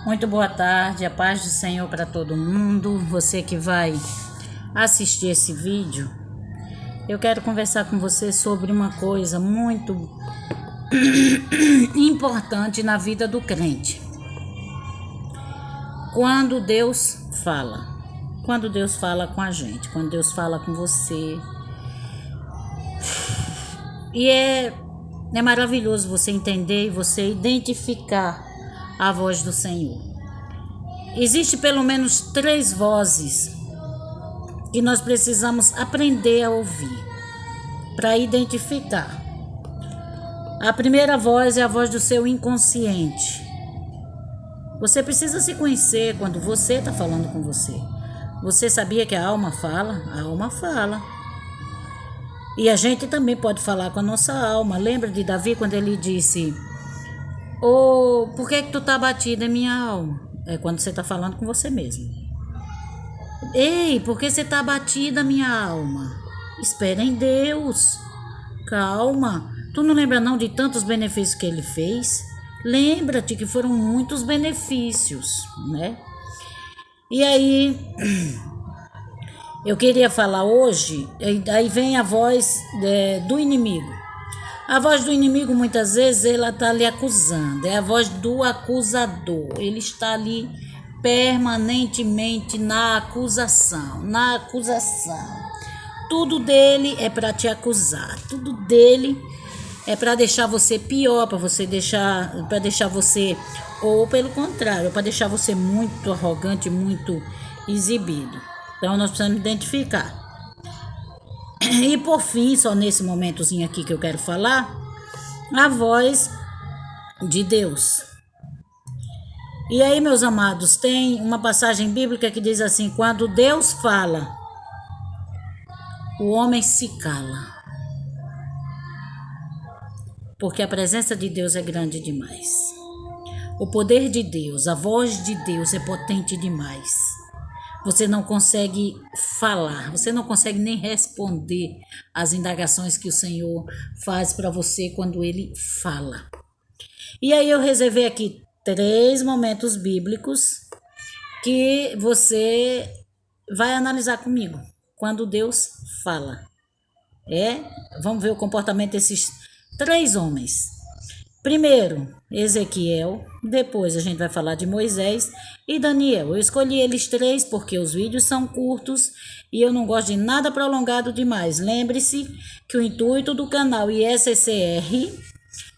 Muito boa tarde, a paz do Senhor para todo mundo. Você que vai assistir esse vídeo, eu quero conversar com você sobre uma coisa muito importante na vida do crente. Quando Deus fala com a gente, quando Deus fala com você. E é maravilhoso você entender e você identificar a voz do Senhor. Existe pelo menos 3 vozes que nós precisamos aprender a ouvir para identificar. A primeira voz é a voz do seu inconsciente. Você precisa se conhecer quando você está falando com você. Você sabia que a alma fala? A alma fala. E a gente também pode falar com a nossa alma. Lembra de Davi quando ele disse: por que tu tá batida, minha alma? É quando você tá falando com você mesmo. Ei, por que você tá batida, minha alma? Espera em Deus. Calma. Tu não lembra não de tantos benefícios que ele fez? Lembra-te que foram muitos benefícios, né? E aí, eu queria falar hoje, aí vem a voz do inimigo. A voz do inimigo, muitas vezes, ela está lhe acusando. É a voz do acusador. Ele está ali permanentemente na acusação. Tudo dele é para te acusar. Tudo dele é para deixar você pior, para deixar você, ou pelo contrário, para deixar você muito arrogante, muito exibido. Então, nós precisamos identificar. E por fim, só nesse momentozinho aqui que eu quero falar, a voz de Deus. E aí, meus amados, tem uma passagem bíblica que diz assim: quando Deus fala, o homem se cala. Porque a presença de Deus é grande demais. O poder de Deus, a voz de Deus é potente demais. Você não consegue falar, você não consegue nem responder às indagações que o Senhor faz para você quando Ele fala. E aí eu reservei aqui 3 momentos bíblicos que você vai analisar comigo, quando Deus fala. Vamos ver o comportamento desses 3 homens. Primeiro, Ezequiel, depois a gente vai falar de Moisés e Daniel. Eu escolhi eles 3 porque os vídeos são curtos e eu não gosto de nada prolongado demais. Lembre-se que o intuito do canal ISCR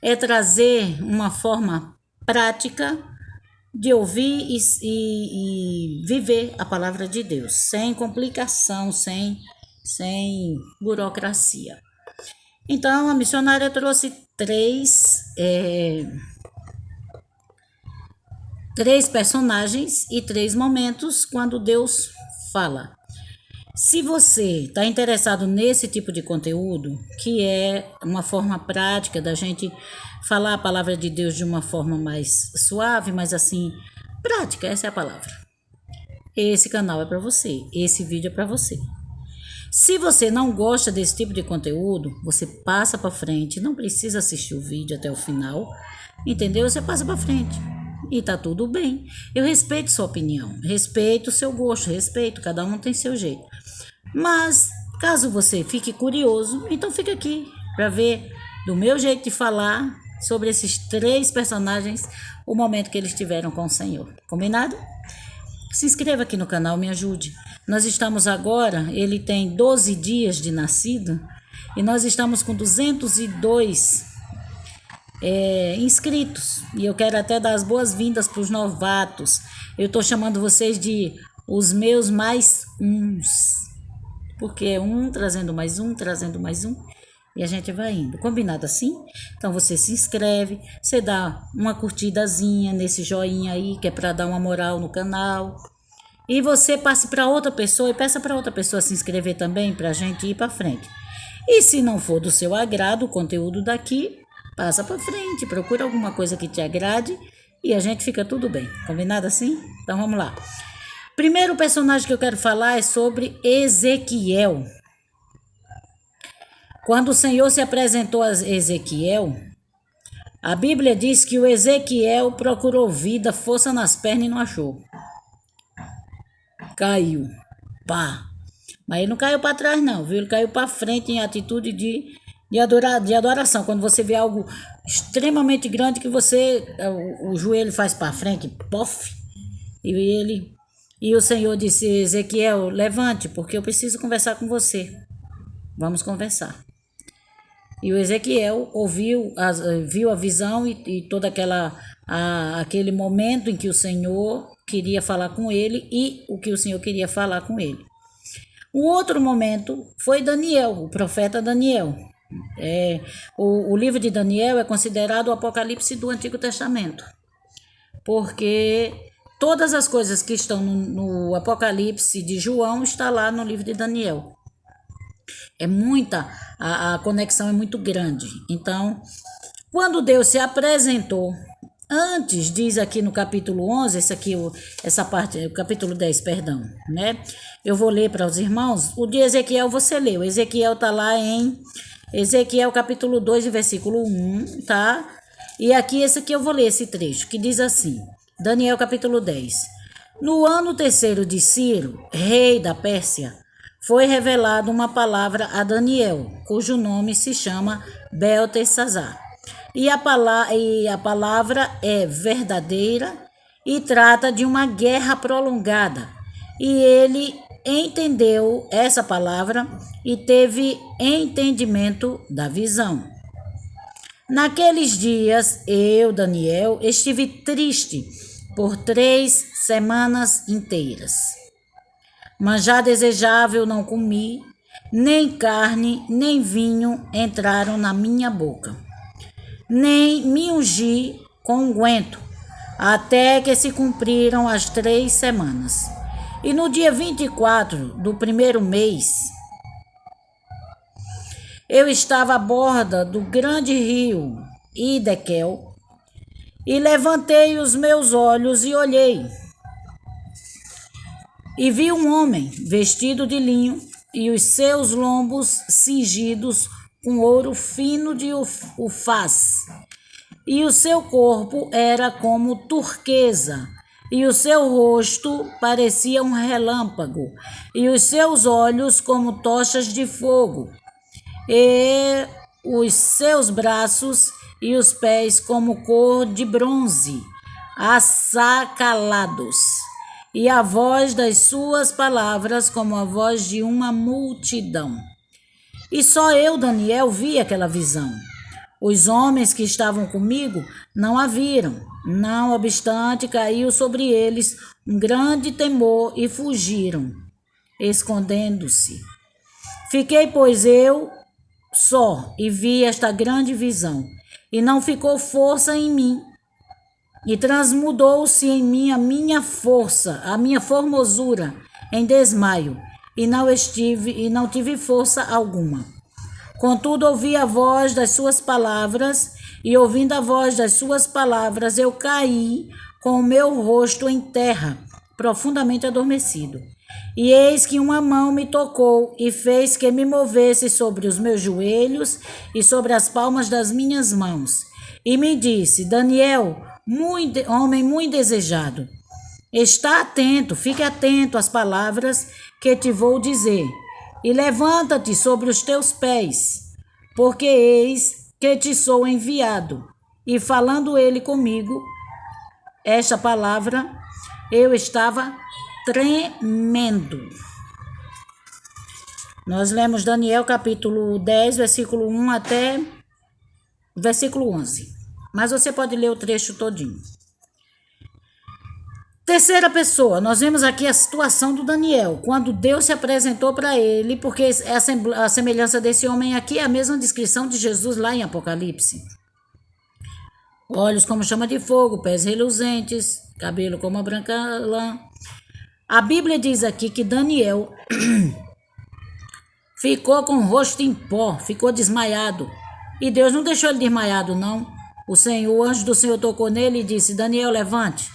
é trazer uma forma prática de ouvir e viver a palavra de Deus, sem complicação, sem burocracia. Então, a missionária trouxe 3 personagens e 3 momentos quando Deus fala. Se você está interessado nesse tipo de conteúdo, que é uma forma prática da gente falar a palavra de Deus de uma forma mais suave, mas assim, prática, essa é a palavra. Esse canal é para você, esse vídeo é para você. Se você não gosta desse tipo de conteúdo, você passa para frente, não precisa assistir o vídeo até o final, entendeu? Você passa para frente e tá tudo bem. Eu respeito sua opinião, respeito o seu gosto, respeito, cada um tem seu jeito. Mas, caso você fique curioso, então fica aqui para ver do meu jeito de falar sobre esses 3 personagens, o momento que eles tiveram com o Senhor. Combinado? Se inscreva aqui no canal, me ajude. Nós estamos agora, ele tem 12 dias de nascido e nós estamos com 202 inscritos. E eu quero até dar as boas-vindas para os novatos. Eu estou chamando vocês de os meus mais uns. Porque é um trazendo mais um, e a gente vai indo. Combinado assim? Então você se inscreve, você dá uma curtidazinha nesse joinha aí, que é para dar uma moral no canal. E você passe para outra pessoa e peça para outra pessoa se inscrever também, para a gente ir para frente. E se não for do seu agrado o conteúdo daqui, passa para frente, procura alguma coisa que te agrade e a gente fica tudo bem. Combinado assim? Então vamos lá. Primeiro personagem que eu quero falar é sobre Ezequiel. Quando o Senhor se apresentou a Ezequiel, A Bíblia diz que o Ezequiel procurou vida, força nas pernas e não achou. Caiu. Pá. Mas ele não caiu para trás não, viu? Ele caiu para frente em atitude de adoração. Quando você vê algo extremamente grande que o joelho faz para frente, pof. E o Senhor disse: Ezequiel, levante, porque eu preciso conversar com você. Vamos conversar. E o Ezequiel viu a visão e todo aquele momento em que o Senhor queria falar com ele e o que o Senhor queria falar com ele. O outro momento foi Daniel, o profeta Daniel. O livro de Daniel é considerado o Apocalipse do Antigo Testamento, porque todas as coisas que estão no Apocalipse de João está lá no livro de Daniel. A conexão é muito grande. Então, quando Deus se apresentou, antes, diz aqui no capítulo 11, essa parte, o capítulo 10, perdão, né? Eu vou ler para os irmãos. O de Ezequiel você leu. Ezequiel está lá em Ezequiel capítulo 2, versículo 1, tá? E aqui, esse aqui eu vou ler esse trecho, que diz assim, Daniel capítulo 10. No ano terceiro de Ciro, rei da Pérsia, foi revelada uma palavra a Daniel, cujo nome se chama Beltesazar. E a palavra é verdadeira e trata de uma guerra prolongada. E ele entendeu essa palavra e teve entendimento da visão. Naqueles dias, eu, Daniel, estive triste por 3 semanas inteiras. Manjar desejável não comi, nem carne, nem vinho entraram na minha boca. Nem me ungi com unguento, até que se cumpriram as 3 semanas. E no dia 24 do primeiro mês, eu estava à borda do grande rio Idequel, e levantei os meus olhos e olhei. E vi um homem vestido de linho e os seus lombos cingidos com ouro fino de Ufaz. E o seu corpo era como turquesa, e o seu rosto parecia um relâmpago, e os seus olhos como tochas de fogo, e os seus braços e os pés como cor de bronze, açacalados. E a voz das suas palavras como a voz de uma multidão. E só eu, Daniel, vi aquela visão. Os homens que estavam comigo não a viram. Não obstante, caiu sobre eles um grande temor e fugiram, escondendo-se. Fiquei, pois, eu só e vi esta grande visão. E não ficou força em mim. E transmudou-se em mim a minha força, a minha formosura, em desmaio, e não tive força alguma. Contudo, ouvi a voz das suas palavras, e ouvindo a voz das suas palavras, eu caí com o meu rosto em terra, profundamente adormecido. E eis que uma mão me tocou e fez que me movesse sobre os meus joelhos e sobre as palmas das minhas mãos. E me disse: Daniel, homem muito desejado, está atento, fique atento às palavras que te vou dizer, e levanta-te sobre os teus pés, porque eis que te sou enviado. E falando ele comigo, esta palavra, eu estava tremendo. Nós lemos Daniel capítulo 10, versículo 1 até versículo 11. Mas você pode ler o trecho todinho. Terceira pessoa, nós vemos aqui a situação do Daniel, quando Deus se apresentou para ele, porque a semelhança desse homem aqui é a mesma descrição de Jesus lá em Apocalipse. Olhos como chama de fogo, pés reluzentes, cabelo como a branca lã. A Bíblia diz aqui que Daniel ficou com o rosto em pó, ficou desmaiado. E Deus não deixou ele desmaiado, não. O anjo do Senhor tocou nele e disse: Daniel, levante.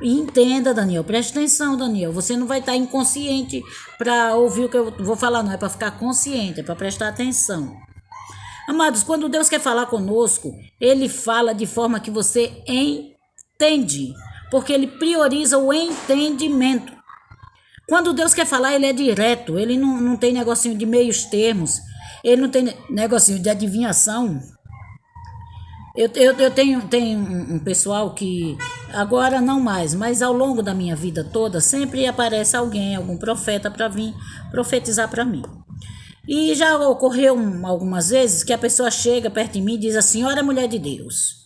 E entenda, Daniel, preste atenção, Daniel. Você não vai estar inconsciente para ouvir o que eu vou falar, não. É para ficar consciente, é para prestar atenção. Amados, quando Deus quer falar conosco, Ele fala de forma que você entende, porque Ele prioriza o entendimento. Quando Deus quer falar, Ele é direto, Ele não tem negocinho de meios termos, Ele não tem negocinho de adivinhação. Eu tenho um pessoal que, agora não mais, mas ao longo da minha vida toda, sempre aparece alguém, algum profeta para vir profetizar para mim. E já ocorreu algumas vezes que a pessoa chega perto de mim e diz: a senhora é mulher de Deus.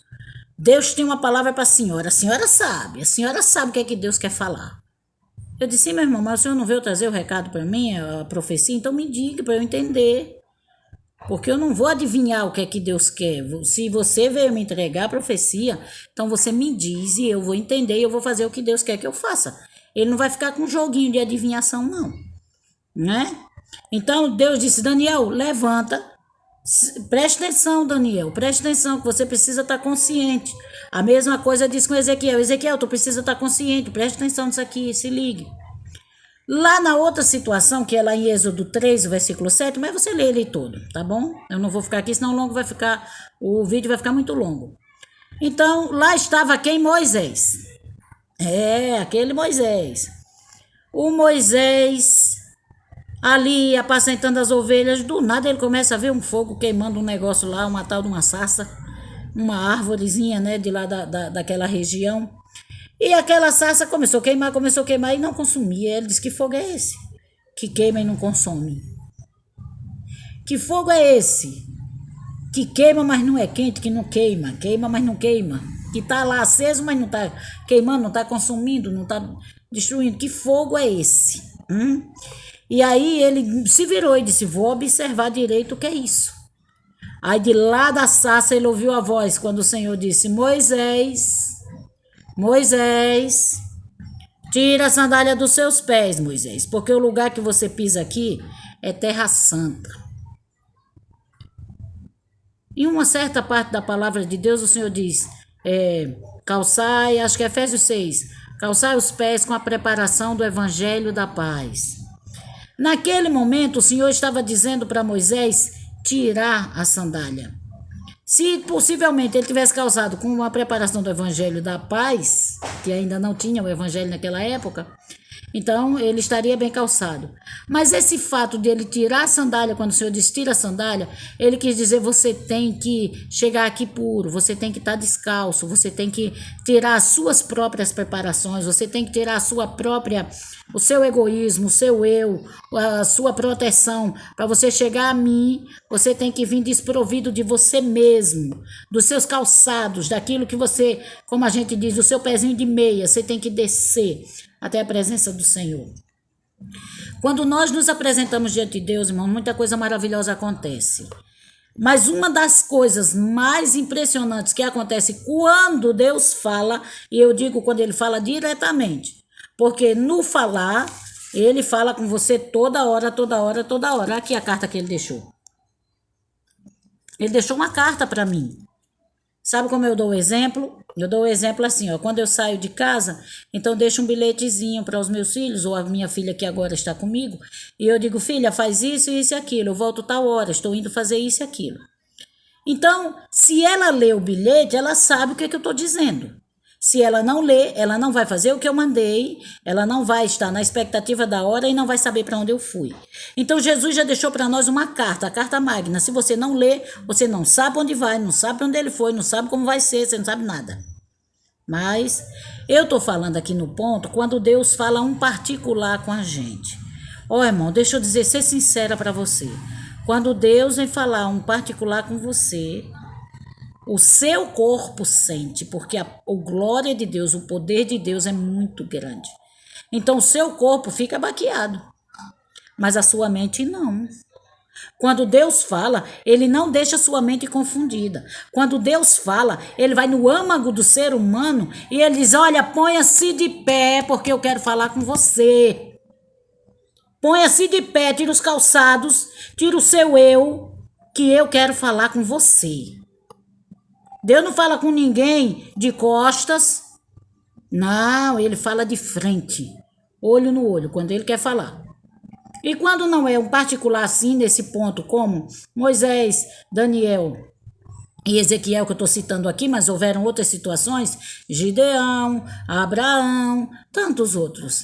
Deus tem uma palavra para a senhora sabe o que é que Deus quer falar. Eu disse: sim, meu irmão, mas o senhor não veio trazer o recado para mim, a profecia? Então me diga para eu entender. Porque eu não vou adivinhar o que é que Deus quer. Se você veio me entregar a profecia, então você me diz e eu vou entender e eu vou fazer o que Deus quer que eu faça. Ele não vai ficar com um joguinho de adivinhação, não. Né? Então Deus disse: Daniel, levanta. Preste atenção, Daniel. Preste atenção que você precisa estar consciente. A mesma coisa disse com Ezequiel. Ezequiel, tu precisa estar consciente. Preste atenção nisso aqui, se ligue. Lá na outra situação, que é lá em Êxodo 3, versículo 7, mas você lê ele todo, tá bom? Eu não vou ficar aqui, senão o vídeo vai ficar muito longo. Então, lá estava quem? Moisés. Aquele Moisés. O Moisés, ali apacentando as ovelhas, do nada ele começa a ver um fogo queimando um negócio lá, uma tal de uma sarça, uma árvorezinha, né, de lá daquela região. E aquela sarça começou a queimar e não consumia. Ele disse: que fogo é esse que queima e não consome? Que fogo é esse que queima, mas não é quente, que não queima? Queima, mas não queima. Que está lá aceso, mas não está queimando, não está consumindo, não está destruindo. Que fogo é esse? E aí ele se virou e disse: vou observar direito o que é isso. Aí de lá da sarça ele ouviu a voz quando o Senhor disse: Moisés, tira a sandália dos seus pés, Moisés, porque o lugar que você pisa aqui é terra santa. Em uma certa parte da palavra de Deus, o Senhor diz: calçai, acho que é Efésios 6, calçai os pés com a preparação do evangelho da paz. Naquele momento, o Senhor estava dizendo para Moisés tirar a sandália. Se possivelmente ele tivesse calçado com uma preparação do evangelho da paz, que ainda não tinha o evangelho naquela época, então ele estaria bem calçado. Mas esse fato de ele tirar a sandália, quando o Senhor diz tira a sandália, ele quis dizer: você tem que chegar aqui puro, você tem que estar descalço, você tem que tirar as suas próprias preparações, você tem que tirar o seu egoísmo, o seu eu, a sua proteção. Para você chegar a mim, você tem que vir desprovido de você mesmo, dos seus calçados, daquilo que você, como a gente diz, o seu pezinho de meia, você tem que descer até a presença do Senhor. Quando nós nos apresentamos diante de Deus, irmão, muita coisa maravilhosa acontece. Mas uma das coisas mais impressionantes que acontece quando Deus fala, e eu digo quando ele fala diretamente, porque no falar, ele fala com você toda hora. Aqui a carta que ele deixou. Ele deixou uma carta para mim. Sabe como eu dou o exemplo? Eu dou o exemplo assim, ó, quando eu saio de casa, então eu deixo um bilhetezinho para os meus filhos, ou a minha filha que agora está comigo, e eu digo: filha, faz isso, isso e aquilo, eu volto tal hora, estou indo fazer isso e aquilo. Então, se ela lê o bilhete, ela sabe o que eu estou dizendo. Se ela não lê, ela não vai fazer o que eu mandei, ela não vai estar na expectativa da hora e não vai saber para onde eu fui. Então Jesus já deixou para nós uma carta, a carta magna. Se você não lê, você não sabe onde vai, não sabe para onde ele foi, não sabe como vai ser, você não sabe nada. Mas eu estou falando aqui no ponto quando Deus fala um particular com a gente. Ó, irmão, deixa eu dizer, ser sincera para você. Quando Deus vem falar um particular com você, o seu corpo sente, porque a glória de Deus, o poder de Deus é muito grande. Então o seu corpo fica baqueado, mas a sua mente não. Quando Deus fala, ele não deixa a sua mente confundida. Quando Deus fala, ele vai no âmago do ser humano e ele diz: olha, ponha-se de pé, porque eu quero falar com você. Ponha-se de pé, tira os calçados, tira o seu eu, que eu quero falar com você. Deus não fala com ninguém de costas. Não, ele fala de frente, olho no olho, quando ele quer falar. E quando não é um particular assim, nesse ponto, como Moisés, Daniel e Ezequiel, que eu estou citando aqui, mas houveram outras situações, Gideão, Abraão, tantos outros.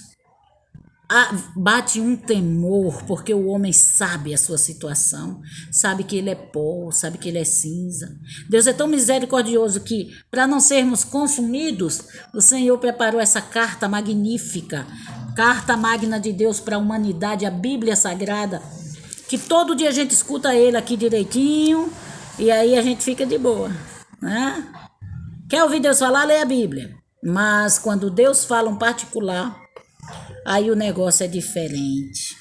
Bate um temor, porque o homem sabe a sua situação, sabe que ele é pó, sabe que ele é cinza. Deus é tão misericordioso que, para não sermos consumidos, o Senhor preparou essa carta magnífica, carta magna de Deus para a humanidade, a Bíblia Sagrada, que todo dia a gente escuta ele aqui direitinho, e aí a gente fica de boa, né? Quer ouvir Deus falar? Lê a Bíblia. Mas quando Deus fala um particular, aí o negócio é diferente.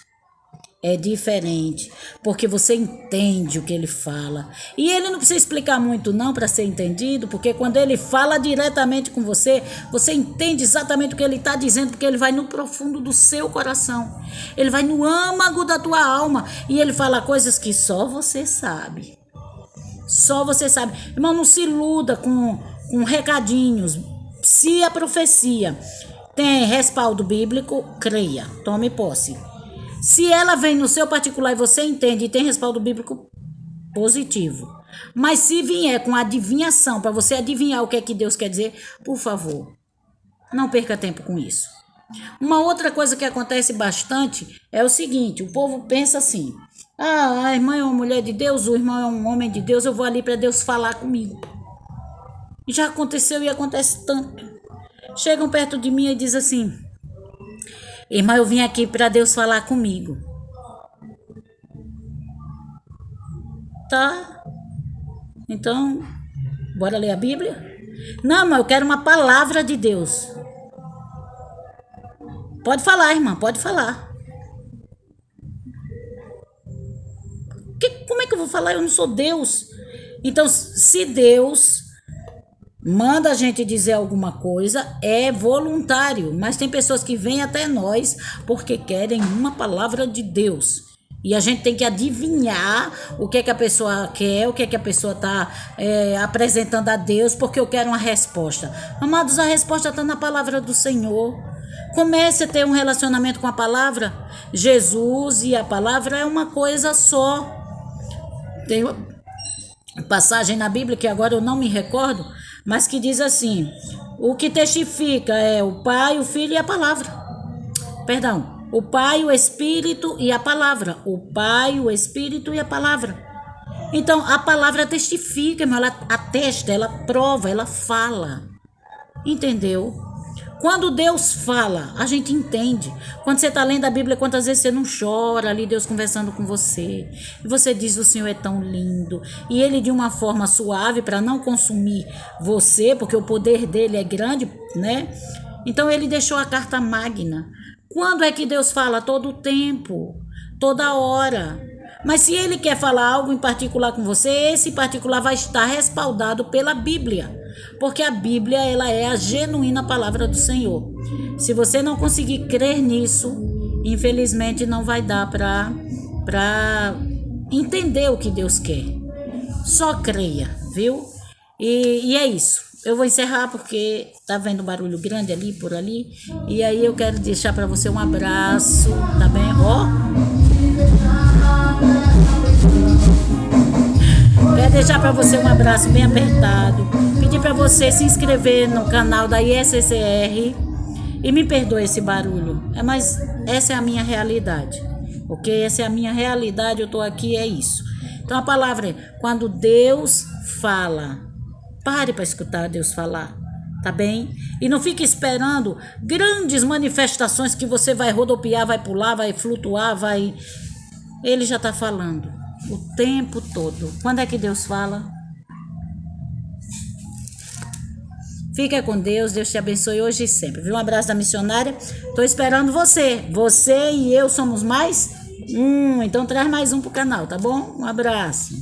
É diferente, porque você entende o que ele fala. E ele não precisa explicar muito não para ser entendido, porque quando ele fala diretamente com você, você entende exatamente o que ele está dizendo, porque ele vai no profundo do seu coração. Ele vai no âmago da tua alma e ele fala coisas que só você sabe. Só você sabe. Irmão, não se iluda com recadinhos. Se a profecia tem respaldo bíblico, creia, tome posse. Se ela vem no seu particular e você entende e tem respaldo bíblico, positivo. Mas se vier com adivinhação, para você adivinhar o que é que Deus quer dizer, por favor, não perca tempo com isso. Uma outra coisa que acontece bastante é o seguinte, o povo pensa assim, a irmã é uma mulher de Deus, o irmão é um homem de Deus, eu vou ali para Deus falar comigo. Já aconteceu e acontece tanto. Chegam perto de mim e dizem assim, irmã, eu vim aqui para Deus falar comigo. Tá? Então, bora ler a Bíblia? Não, mas eu quero uma palavra de Deus. Pode falar, irmã, pode falar. Como é que eu vou falar? Eu não sou Deus. Então, se Deus manda a gente dizer alguma coisa, é voluntário. Mas tem pessoas que vêm até nós porque querem uma palavra de Deus. E a gente tem que adivinhar o que é que a pessoa quer, o que é que a pessoa está apresentando a Deus, porque eu quero uma resposta. Amados, a resposta está na palavra do Senhor. Comece a ter um relacionamento com a palavra. Jesus e a palavra é uma coisa só. Tem uma passagem na Bíblia que agora eu não me recordo, mas que diz assim, o que testifica é o Pai, o Filho e a palavra. Perdão, o Pai, o Espírito e a palavra. O Pai, o Espírito e a palavra. Então, a palavra testifica, ela atesta, ela prova, ela fala. Entendeu? Quando Deus fala, a gente entende. Quando você está lendo a Bíblia, quantas vezes você não chora ali, Deus conversando com você. E você diz, o Senhor é tão lindo. E Ele de uma forma suave, para não consumir você, porque o poder dele é grande, né? Então Ele deixou a carta magna. Quando é que Deus fala? Todo o tempo, toda hora. Mas se Ele quer falar algo em particular com você, esse particular vai estar respaldado pela Bíblia. Porque a Bíblia, ela é a genuína palavra do Senhor. Se você não conseguir crer nisso, infelizmente não vai dar para entender o que Deus quer. Só creia, viu? E é isso. Eu vou encerrar porque tá vendo um barulho grande ali, por ali. E aí eu quero deixar para você um abraço, tá bem? Quero deixar para você um abraço bem apertado. Pedir para você se inscrever no canal da ISCR. E me perdoe esse barulho. Mas essa é a minha realidade. Ok? Essa é a minha realidade. Eu estou aqui, é isso. Então a palavra é, quando Deus fala, pare para escutar Deus falar. Tá bem? E não fique esperando grandes manifestações que você vai rodopiar, vai pular, vai flutuar, vai... Ele já está falando o tempo todo. Quando é que Deus fala? Fica com Deus, Deus te abençoe hoje e sempre. Viu? Um abraço da missionária. Estou esperando você. Você e eu somos mais? Então traz mais um pro canal, tá bom? Um abraço.